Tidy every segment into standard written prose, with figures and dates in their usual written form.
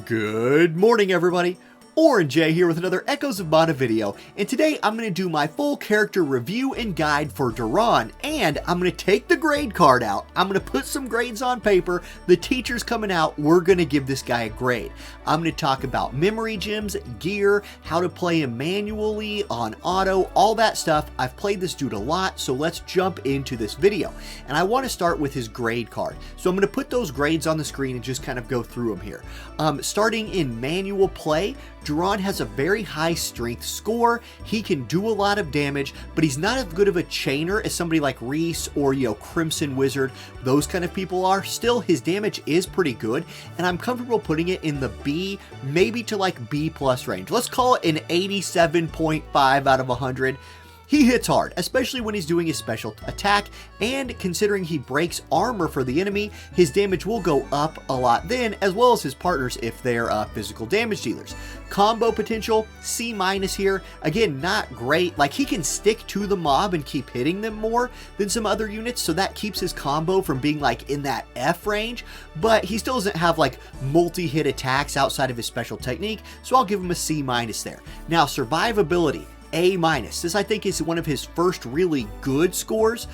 Good morning, everybody. Orange J here with another Echoes of Mana video, and today I'm going to do my full character review and guide for Duran, and I'm going to take the grade card out. I'm going to put some grades on paper. The teacher's coming out. We're going to give this guy a grade. I'm going to talk about memory gems, gear, how to play him manually, on auto, all that stuff. I've played this dude a lot, so let's jump into this video. And I want to start with his grade card. So I'm going to put those grades on the screen and just kind of go through them here. Starting in manual play, Duran has a very high strength score. He can do a lot of damage, but he's not as good of a chainer as somebody like Reese or, Crimson Wizard. Those kind of people are. Still, his damage is pretty good, and I'm comfortable putting it in the B, maybe to like B plus range. Let's call it an 87.5 out of 100. He hits hard, especially when he's doing his special attack, and considering he breaks armor for the enemy, his damage will go up a lot then, as well as his partners if they're physical damage dealers. Combo potential, C- here. Again, not great. Like, he can stick to the mob and keep hitting them more than some other units, so that keeps his combo from being like in that F range, but he still doesn't have like multi-hit attacks outside of his special technique, so I'll give him a C- there. Now, survivability, A-. This, I think, is one of his first really good scores.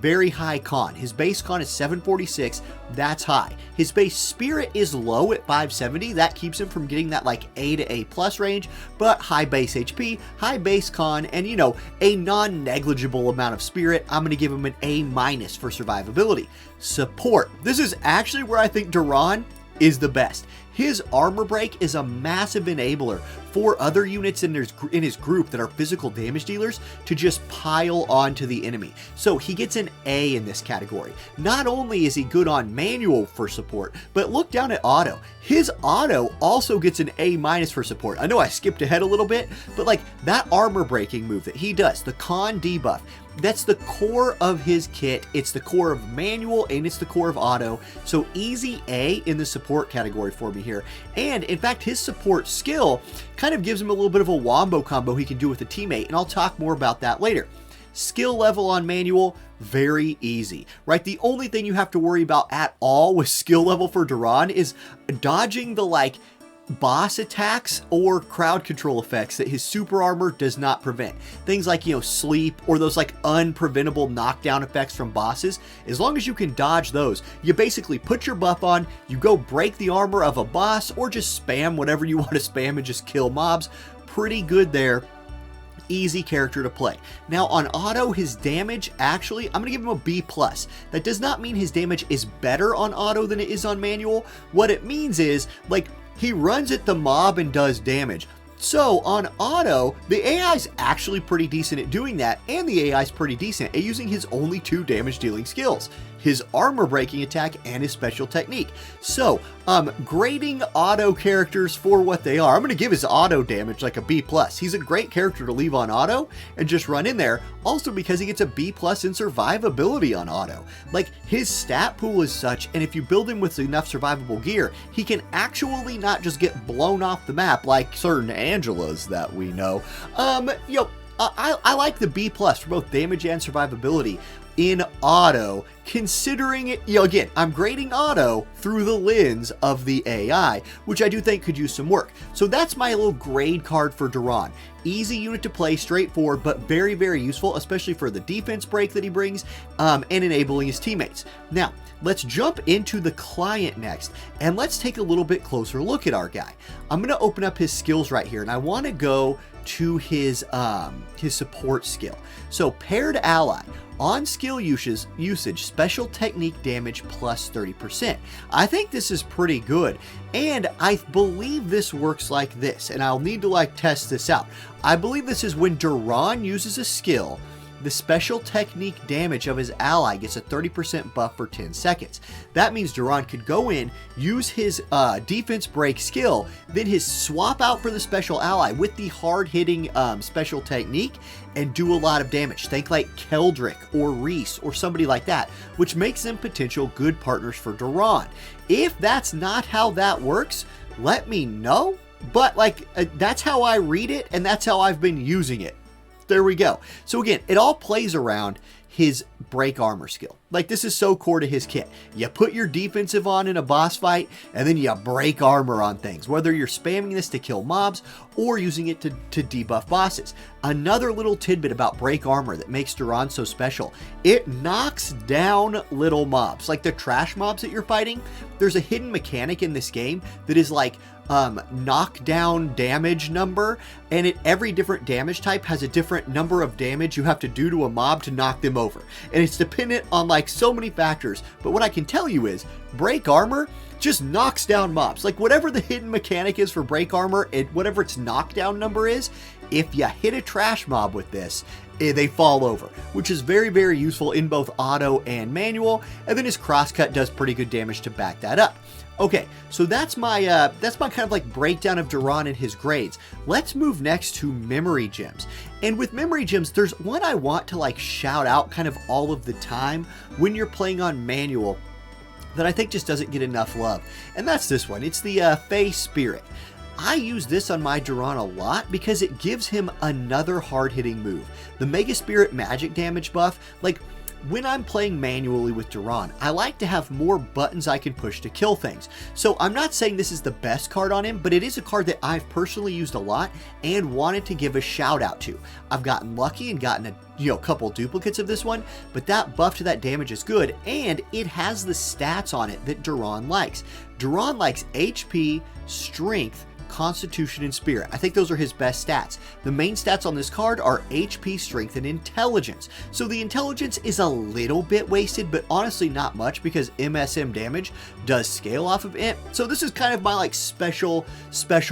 Very high con. His base con is 746. That's high. His base spirit is low at 570. That keeps him from getting that like A to A plus range, but high base HP, high base con, and a non-negligible amount of spirit. I'm going to give him an A- for survivability. Support. This is actually where I think Duran is the best. His armor break is a massive enabler for other units in his group that are physical damage dealers to just pile onto the enemy. So he gets an A in this category. Not only is he good on manual for support, but look down at auto. His auto also gets an A- for support. I know I skipped ahead a little bit, but like that armor breaking move that he does, the con debuff, that's the core of his kit. It's the core of manual and it's the core of auto. So easy A in the support category for me here. And in fact, his support skill kind of gives him a little bit of a wombo combo he can do with a teammate, and I'll talk more about that later. Skill level on manual, very easy, right? The only thing you have to worry about at all with skill level for Duran is dodging the boss attacks or crowd control effects that his super armor does not prevent. Things like, sleep or those unpreventable knockdown effects from bosses. As long as you can dodge those, you basically put your buff on, you go break the armor of a boss or just spam whatever you want to spam and just kill mobs. Pretty good there. Easy character to play. Now on auto, his damage, actually, I'm going to give him a B+. That does not mean his damage is better on auto than it is on manual. What it means is, he runs at the mob and does damage. So on auto, the AI is actually pretty decent at doing that, and the AI is pretty decent at using his only two damage dealing skills, his armor breaking attack and his special technique. So grading auto characters for what they are, I'm going to give his auto damage like a B+. He's a great character to leave on auto and just run in there, also because he gets a B+ in survivability on auto. His stat pool is such, and if you build him with enough survivable gear, he can actually not just get blown off the map like certain Angelas that we know. I like the B+ for both damage and survivability in auto, considering it, again, I'm grading auto through the lens of the AI, which I do think could use some work. So that's my little grade card for Duran. Easy unit to play, straightforward, but very, very useful, especially for the defense break that he brings, and enabling his teammates. Now, let's jump into the client next, and let's take a little bit closer look at our guy. I'm going to open up his skills right here, and I want to go to his support skill. So paired ally, on skill usage, special technique damage plus 30%. I think this is pretty good, and I believe this works like this, and I'll need to test this out. I believe this is when Duran uses a skill, the special technique damage of his ally gets a 30% buff for 10 seconds. That means Duran could go in, use his defense break skill, then his swap out for the special ally with the hard-hitting special technique and do a lot of damage. Think like Keldrick or Reese or somebody like that, which makes them potential good partners for Duran. If that's not how that works, let me know, but that's how I read it, and that's how I've been using it. There we go. So again, it all plays around his break armor skill. Like, this is so core to his kit. You put your defensive on in a boss fight, and then you break armor on things, whether you're spamming this to kill mobs or using it to debuff bosses. Another little tidbit about break armor that makes Duran so special: it knocks down little mobs. Like the trash mobs that you're fighting, there's a hidden mechanic in this game that is like knockdown damage number, and every different damage type has a different number of damage you have to do to a mob to knock them over, and it's dependent on like so many factors. But what I can tell you is break armor just knocks down mobs. Like, whatever the hidden mechanic is for break armor, whatever its knockdown number is, if you hit a trash mob with this, they fall over, which is very, very useful in both auto and manual. And then his crosscut does pretty good damage to back that up. Okay, so that's my kind of like breakdown of Duran and his grades. Let's move next to memory gems. And with memory gems, there's one I want to like shout out kind of all of the time when you're playing on manual that I think just doesn't get enough love. And that's this one. It's the Fey Spirit. I use this on my Duran a lot because it gives him another hard-hitting move. The Mega Spirit magic damage buff, like, when I'm playing manually with Duran, I like to have more buttons I can push to kill things. So I'm not saying this is the best card on him, but it is a card that I've personally used a lot and wanted to give a shout out to. I've gotten lucky and gotten a couple duplicates of this one, but that buff to that damage is good, and it has the stats on it that Duran likes. Duran likes HP, Strength, Constitution, and Spirit. I think those are his best stats. The main stats on this card are HP, Strength, and Intelligence. So the Intelligence is a little bit wasted, but honestly not much, because MSM damage does scale off of it. So this is kind of my like special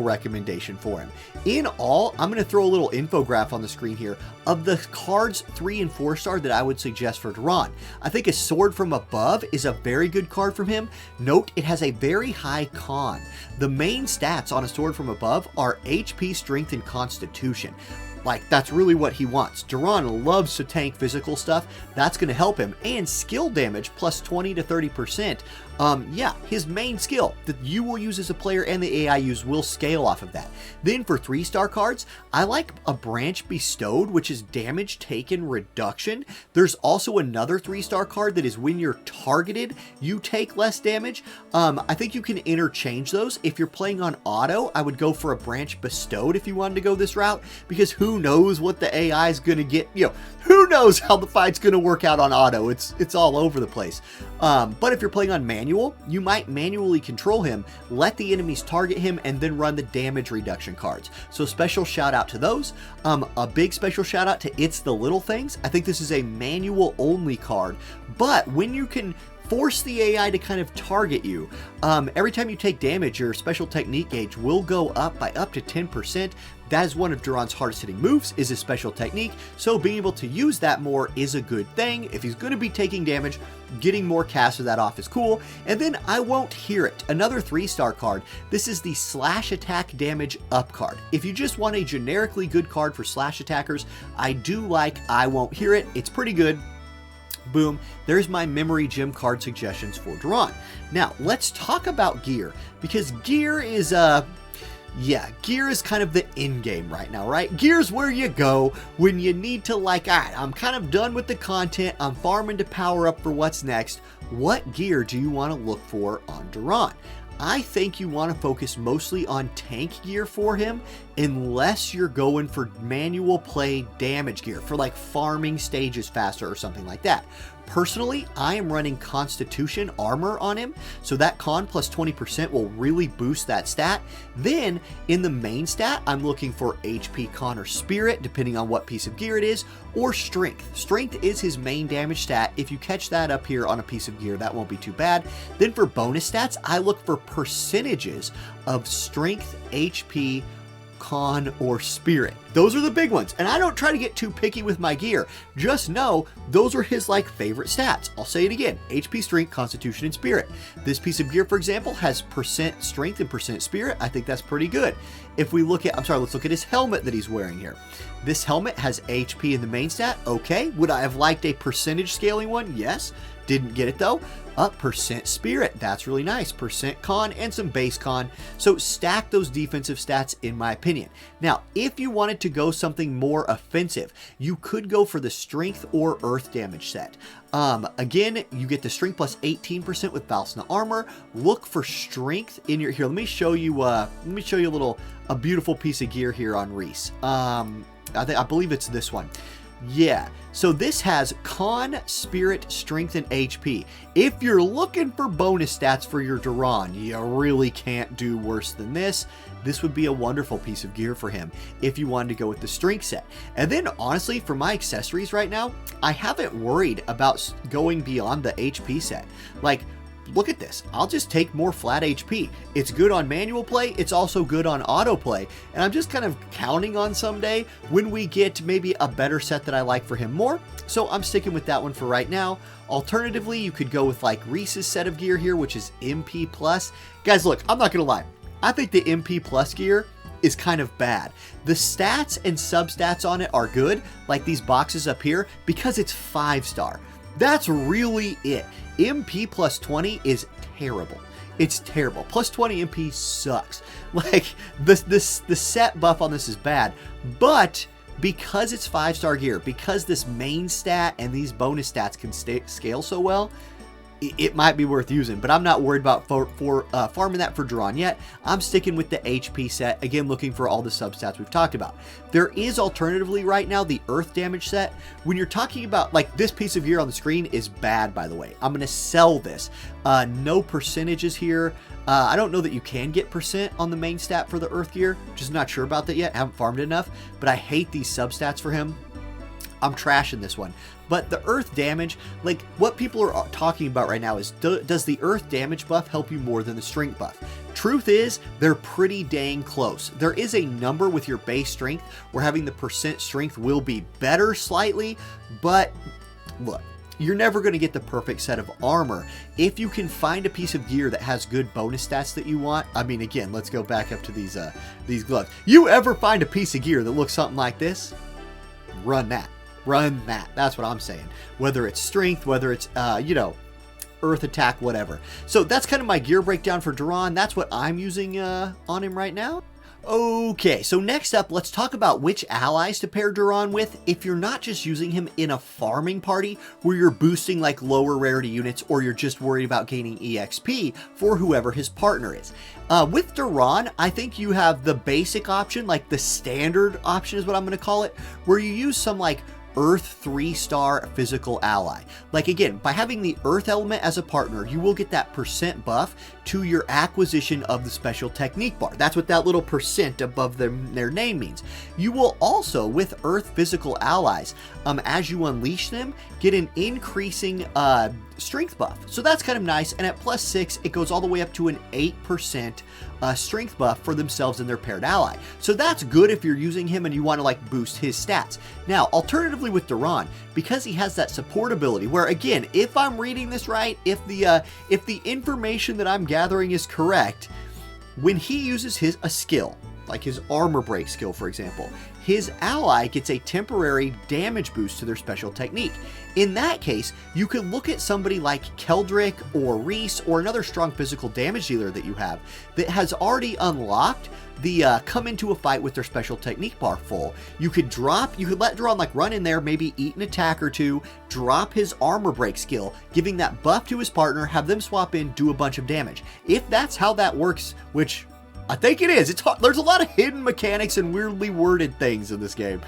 recommendation for him. In all, I'm going to throw a little infograph on the screen here of the cards 3 and 4 star that I would suggest for Duran. I think a Sword from Above is a very good card from him. Note, it has a very high con. The main stats on a Sword from Above are HP, Strength, and Constitution. Like, that's really what he wants. Duran loves to tank physical stuff. That's going to help him. And skill damage plus 20 to 30%. Yeah, his main skill that you will use as a player and the AI use will scale off of that. Then for 3-star cards, I like a Branch Bestowed, which is damage taken reduction. There's also another 3-star card that is when you're targeted, you take less damage. I think you can interchange those. If you're playing on auto, I would go for a Branch Bestowed if you wanted to go this route, because who knows what the AI is going to get, who knows how the fight's going to work out on auto. It's all over the place. But if you're playing on manual, you might manually control him, let the enemies target him, and then run the damage reduction cards. So special shout out to those. A big special shout out to It's the Little Things. I think this is a manual only card, but when you can force the AI to kind of target you, every time you take damage, your special technique gauge will go up by up to 10%. That is one of Duran's hardest hitting moves, is his special technique, so being able to use that more is a good thing. If he's going to be taking damage, getting more cast of that off is cool. And then I Won't Hear It, another 3-star card. This is the slash attack damage up card. If you just want a generically good card for slash attackers, I do like I Won't Hear It. It's pretty good. Boom, there's my memory gem card suggestions for Duran. Now, let's talk about gear, because gear is gear is kind of the end game right now, right? Gear's where you go when you need to, like, all right, I'm kind of done with the content, I'm farming to power up for what's next. What gear do you want to look for on Duran? I think you want to focus mostly on tank gear for him, unless you're going for manual play damage gear for like farming stages faster or something like that. Personally, I am running Constitution armor on him, so that con plus 20% will really boost that stat. Then, in the main stat, I'm looking for HP, Con, or Spirit, depending on what piece of gear it is, or Strength. Strength is his main damage stat. If you catch that up here on a piece of gear, that won't be too bad. Then for bonus stats, I look for percentages of Strength, HP, Con, or Spirit. Those are the big ones, and I don't try to get too picky with my gear. Just know those are his like favorite stats. I'll say it again: HP, Strength, Constitution, and Spirit. This piece of gear, for example, has % Strength and % Spirit. I think that's pretty good. If we look at, let's look at his helmet that he's wearing here. This helmet has HP in the main stat. Okay, would I have liked a percentage scaling one? Yes. Didn't get it though. % Spirit, that's really nice. % Con and some base con. So stack those defensive stats in my opinion. Now, if you wanted wanted to go something more offensive, you could go for the strength or earth damage set. Again, you get the strength plus 18% with Valsna armor. Look for strength in your, here, let me show you a beautiful piece of gear here on Reese. I believe it's this one. Yeah, so this has Con, Spirit, Strength, and HP. If you're looking for bonus stats for your Duran, you really can't do worse than this. This would be a wonderful piece of gear for him if you wanted to go with the Strength set. And then, honestly, for my accessories right now, I haven't worried about going beyond the HP set. Like, look at this. I'll just take more flat HP. It's good on manual play. It's also good on auto play. And I'm just kind of counting on someday when we get maybe a better set that I like for him more. So I'm sticking with that one for right now. Alternatively, you could go with like Reese's set of gear here, which is MP+. Guys, look, I'm not going to lie. I think the MP+ gear is kind of bad. The stats and substats on it are good, like these boxes up here, because it's 5-star. That's really it. MP plus 20 is terrible. It's terrible. Plus 20 MP sucks. Like, the set buff on this is bad, but because it's 5-star gear, because this main stat and these bonus stats can scale so well, it might be worth using, but I'm not worried about farming that for Duran yet. I'm sticking with the HP set, again looking for all the substats we've talked about. There is alternatively right now the earth damage set. When you're talking about, like, this piece of gear on the screen is bad, by the way. I'm going to sell this. No percentages here. I don't know that you can get percent on the main stat for the earth gear. Just not sure about that yet. Haven't farmed enough, but I hate these substats for him. I'm trashing this one. But the earth damage, like what people are talking about right now is, does the earth damage buff help you more than the strength buff? Truth is, they're pretty dang close. There is a number with your base strength where having the percent strength will be better slightly, but look, you're never going to get the perfect set of armor. If you can find a piece of gear that has good bonus stats that you want, I mean, again, let's go back up to these gloves. You ever find a piece of gear that looks something like this? Run that. Run that. That's what I'm saying. Whether it's strength, whether it's, you know, earth attack, whatever. So that's kind of my gear breakdown for Duran. That's what I'm using on him right now. Okay, so next up, let's talk about which allies to pair Duran with if you're not just using him in a farming party where you're boosting like lower rarity units, or you're just worried about gaining EXP for whoever his partner is. With Duran, I think you have the basic option, like the standard option is what I'm going to call it, where you use some like Earth 3-star physical ally. Like, again, by having the Earth element as a partner, you will get that percent buff to your acquisition of the special technique bar. That's what that little percent above their name means. You will also, with Earth physical allies, as you unleash them, get an increasing strength buff. So that's kind of nice. And at +6, it goes all the way up to an 8% strength buff for themselves and their paired ally. So that's good if you're using him and you want to like boost his stats. Now, alternatively with Duran, because he has that support ability, where again, if I'm reading this right, if the information that I'm gathering is correct, when he uses a skill, like his armor break skill, for example, his ally gets a temporary damage boost to their special technique. In that case, you could look at somebody like Keldrick or Reese or another strong physical damage dealer that you have that has already unlocked the come into a fight with their special technique bar full. You could let Duran like run in there, maybe eat an attack or two, drop his armor break skill, giving that buff to his partner, have them swap in, do a bunch of damage. If that's how that works, which I think it is. It's hard. There's a lot of hidden mechanics and weirdly worded things in this game.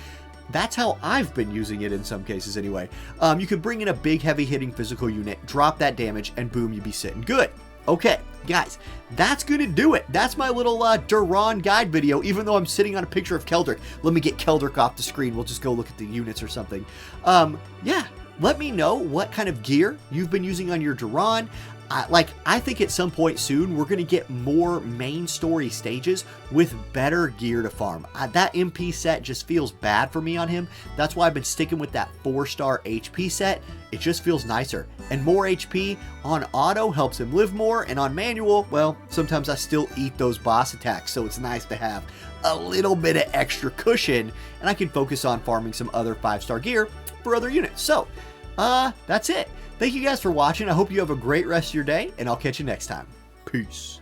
That's how I've been using it in some cases anyway. You could bring in a big heavy hitting physical unit, drop that damage, and boom, you'd be sitting good. Okay, guys, that's going to do it. That's my little Duran guide video, even though I'm sitting on a picture of Keldrick. Let me get Keldrick off the screen. We'll just go look at the units or something. Yeah, let me know what kind of gear you've been using on your Duran. I think at some point soon, we're going to get more main story stages with better gear to farm. That MP set just feels bad for me on him. That's why I've been sticking with that 4-star HP set. It just feels nicer. And more HP on auto helps him live more, and on manual, well, sometimes I still eat those boss attacks, so it's nice to have a little bit of extra cushion, and I can focus on farming some other 5-star gear for other units. So, that's it. Thank you guys for watching. I hope you have a great rest of your day, and I'll catch you next time. Peace.